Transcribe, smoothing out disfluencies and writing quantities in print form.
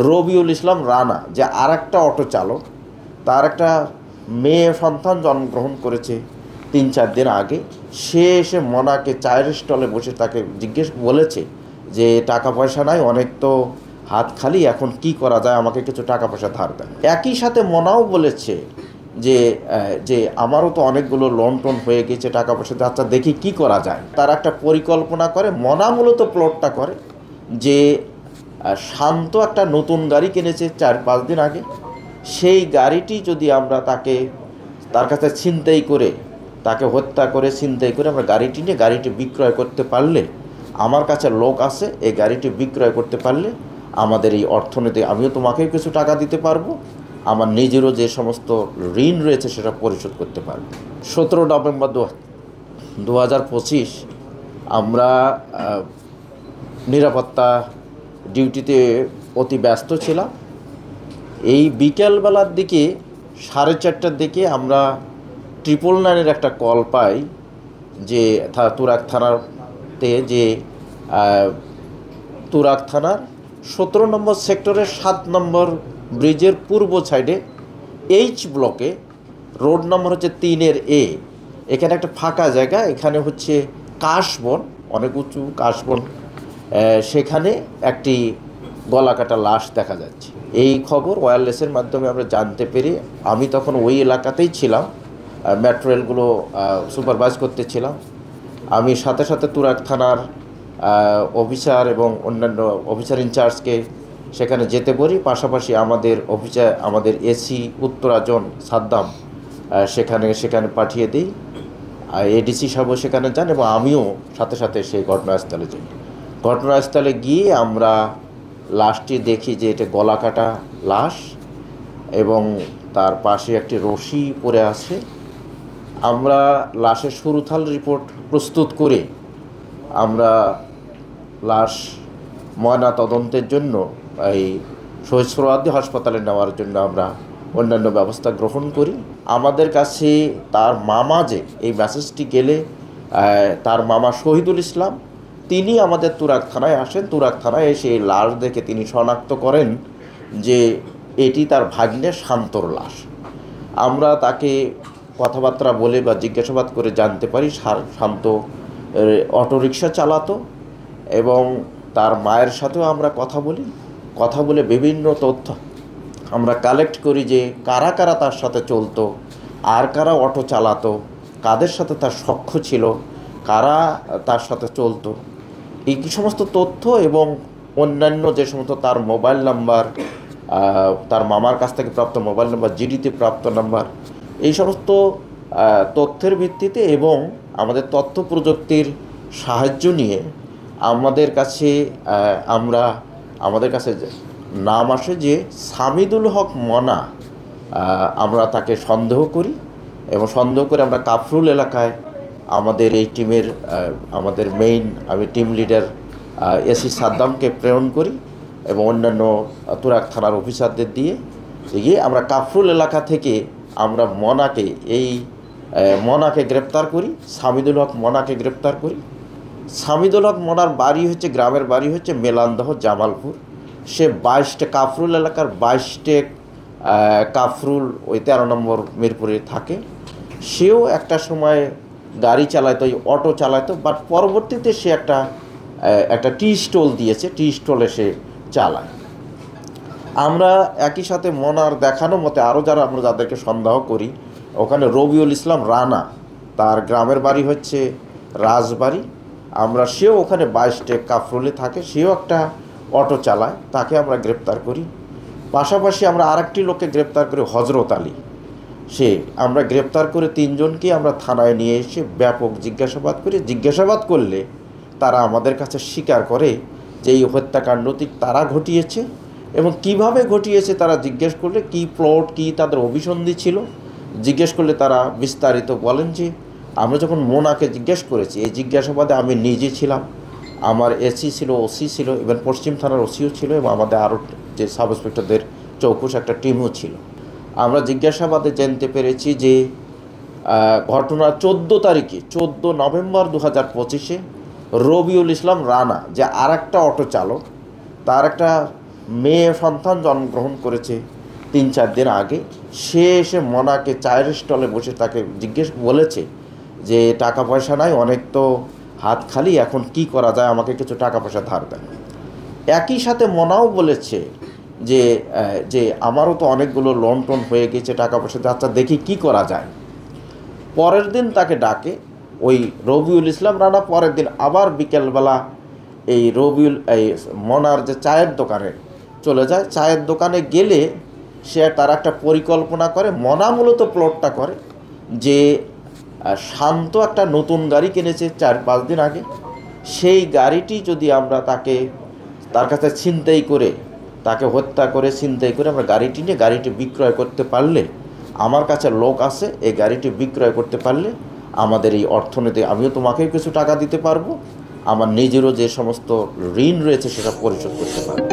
রবিউল ইসলাম রানা যে আর একটা অটো চালক, তার একটা মেয়ে সন্তান জন্মগ্রহণ করেছে 3-4 দিন আগে। সে এসে মনাকে চায়ের স্টলে বসে তাকে জিজ্ঞেস বলেছে যে টাকা পয়সা নাই, অনেক তো হাত খালি, এখন কি করা যায়, আমাকে কিছু টাকা পয়সা ধার দেন। একই সাথে মনাও বলেছে যে যে আমারও তো অনেকগুলো লোন টোন হয়ে গেছে, টাকা পয়সা, আচ্ছা দেখি কি করা যায়। তার একটা পরিকল্পনা করে, মনা মূলত প্লটটা করে যে শান্ত একটা নতুন গাড়ি কিনেছে 4-5 দিন আগে, সেই গাড়িটি যদি আমরা তার কাছে ছিনতাই করে, তাকে হত্যা করে ছিনতাই করে আমরা গাড়িটি নিয়ে গাড়িটি বিক্রয় করতে পারলে, আমার কাছে লোক আছে, এই গাড়িটি বিক্রয় করতে পারলে আমাদের এই অর্থনীতি, আমিও তোমাকেও কিছু টাকা দিতে পারবো, আমার নিজেরও যে সমস্ত ঋণ রয়েছে সেটা পরিশোধ করতে পারবো। 17 নভেম্বর 2025 আমরা নিরাপত্তা ডিউটিতে অতি ব্যস্ত ছিলাম। এই বিকেলবেলার দিকে 4:30টার দিকে আমরা 999-এর একটা কল পাই যে তুরাগ থানাতে, যে তুরাগ থানার 17 নম্বর সেক্টরের 7 নম্বর ব্রিজের পূর্ব সাইডে এইচ ব্লকে, রোড নম্বর হচ্ছে 3-এর A, এখানে একটা ফাঁকা জায়গা, এখানে হচ্ছে কাশবন, অনেক উঁচু কাশবন, সেখানে একটি গলাকাটা লাশ দেখা যাচ্ছে। এই খবর ওয়্যারলেসের মাধ্যমে আমরা জানতে পেরে, আমি তখন ওই এলাকাতেই ছিলাম, মেট্রো রেলগুলো সুপারভাইজ করতেছিলাম। আমি সাথে সাথে তুরাগ থানার অফিসার এবং অন্যান্য অফিসার ইনচার্জকে সেখানে যেতে বলি, পাশাপাশি আমাদের এসি উত্তরাজন সাদ্দাম সেখানে পাঠিয়ে দিই, এডিসি সাহেবও সেখানে যান এবং আমিও সাথে সাথে সেই ঘটনাস্থলে যাই। ঘটনাস্থলে গিয়ে আমরা লাশটি দেখি যে এটা গলাকাটা লাশ এবং তার পাশে একটি রশি পড়ে আছে। আমরা লাশের সুরুথাল রিপোর্ট প্রস্তুত করে আমরা লাশ ময়না তদন্তের জন্য এই শহীদ সোহরাওয়ার্দী হাসপাতালে নেওয়ার জন্য আমরা অন্যান্য ব্যবস্থা গ্রহণ করি। আমাদের কাছে তার মামা, যে এই মেসেজটি গেলে তার মামা শহীদুল ইসলাম, তিনি আমাদের তুরাগ থানায় আসেন। তুরাগ থানায় এসে এই লাশ দেখে তিনি শনাক্ত করেন যে এটি তার ভাগ্নে শান্তর লাশ। আমরা তাকে কথাবার্তা বলে বা জিজ্ঞাসাবাদ করে জানতে পারি শান্ত অটোরিকশা চালাতো এবং তার মায়ের সাথেও আমরা কথা বলে বিভিন্ন তথ্য আমরা কালেক্ট করি যে কারা কারা তার সাথে চলতো, আর কারা অটো চালাতো, কাদের সাথে তার সখ্য ছিল, কারা তার সাথে চলতো, এই সমস্ত তথ্য এবং অন্যান্য যে সমস্ত তার মোবাইল নাম্বার, তার মামার কাছ থেকে প্রাপ্ত মোবাইল নাম্বার, জিডিতে প্রাপ্ত নাম্বার, এই সমস্ত তথ্যের ভিত্তিতে এবং আমাদের তথ্য প্রযুক্তির সাহায্য নিয়ে আমাদের কাছে নাম আসে যে সামিদুল হক মনা। আমরা তাকে সন্দেহ করি এবং সন্দেহ করে আমরা কাফরুল এলাকায় আমাদের এই টিমের আমি টিম লিডার এসি সাদ্দামকে প্রেরণ করি এবং অন্যান্য তুরাগ থানার অফিসারদের দিয়ে আমরা কাফরুল এলাকা থেকে আমরা মনাকে গ্রেপ্তার করি, সামিদুল হক মনাকে গ্রেপ্তার করি। সামিদুল হক মনার বাড়ি হচ্ছে, গ্রামের বাড়ি হচ্ছে মেলান্দহ জামালপুর। সে 22টে কাফরুল এলাকার 22টে কাফরুল ওই 13 নম্বর মিরপুরে থাকে। সেও একটা সময় গাড়ি চালাতো, অটো চালাতো, বাট পরবর্তীতে সে একটা টি স্টল দিয়েছে, টি স্টলে সে চালায়। আমরা একই সাথে মনার দেখানো মতে আরও আমরা যাদেরকে সন্দেহ করি, ওখানে রবিউল ইসলাম রানা, তার গ্রামের বাড়ি হচ্ছে রাজবাড়ি। সেও ওখানে 22টে কাফরুলে থাকে, সেও একটা অটো চালায়, তাকে আমরা গ্রেপ্তার করি। পাশাপাশি আমরা আরেকটি লোককে গ্রেপ্তার করি, হজরত আলী। আমরা গ্রেপ্তার করে 3 জনকে আমরা থানায় নিয়ে এসে ব্যাপক জিজ্ঞাসাবাদ করলে তারা আমাদের কাছে স্বীকার করে যে এই হত্যাকাণ্ডটি তারা ঘটিয়েছে এবং কিভাবে ঘটিয়েছে তারা জিজ্ঞেস করলে, কি প্লট, কি তাদের অভিসন্ধি ছিল জিজ্ঞেস করলে তারা বিস্তারিত বলেন যে আমরা যখন মোনাকে জিজ্ঞেস করেছি, এই জিজ্ঞাসাবাদে আমি নিজে ছিলাম, আমার এসি ছিল, ওসি ছিল, ইভেন পশ্চিম থানার ওসিও ছিল এবং আমাদের আরও যে সাব ইন্সপেক্টরদের চৌকুশ একটা টিমও ছিল। আমরা জিজ্ঞাসাবাদে জানতে পেরেছি যে ঘটনা 14 নভেম্বর 2025 রবিউল ইসলাম রানা, যে আর একটা অটো চালক, তার একটা মেয়ে সন্তান জন্মগ্রহণ করেছে 3-4 দিন আগে। সে এসে মনাকে চায়ের স্টলে বসে তাকে জিজ্ঞেস বলেছে যে টাকা পয়সা নাই, অনেক তো হাত খালি, এখন কি করা যায়, আমাকে কিছু টাকা পয়সা ধার দেন। একই সাথে মনাও বলেছে যে যে আমারও তো অনেকগুলো লোন টোন হয়ে গেছে, টাকা পয়সা যাচ্ছে, দেখি কি করা যায়। পরের দিন তাকে ডাকে ওই রবিউল ইসলাম রানা। পরের দিন আবার বিকেলবেলা এই মনার যে চায়ের দোকানে চলে যায়। চায়ের দোকানে গেলে সে তার একটা পরিকল্পনা করে। মনা মূলত প্লটটা করে যে শান্ত একটা নতুন গাড়ি কিনেছে 4-5 দিন আগে, সেই গাড়িটি যদি আমরা তার কাছে ছিনতাই করে, তাকে হত্যা করে ছিনতাই করে আমরা গাড়িটি বিক্রয় করতে পারলে, আমার কাছে লোক আছে, এই গাড়িটি বিক্রয় করতে পারলে আমাদের এই অর্থনীতি, আমিও তোমাকেও কিছু টাকা দিতে পারবো, আমার নিজেরও যে সমস্ত ঋণ রয়েছে সেটা পরিশোধ করতে পারবো।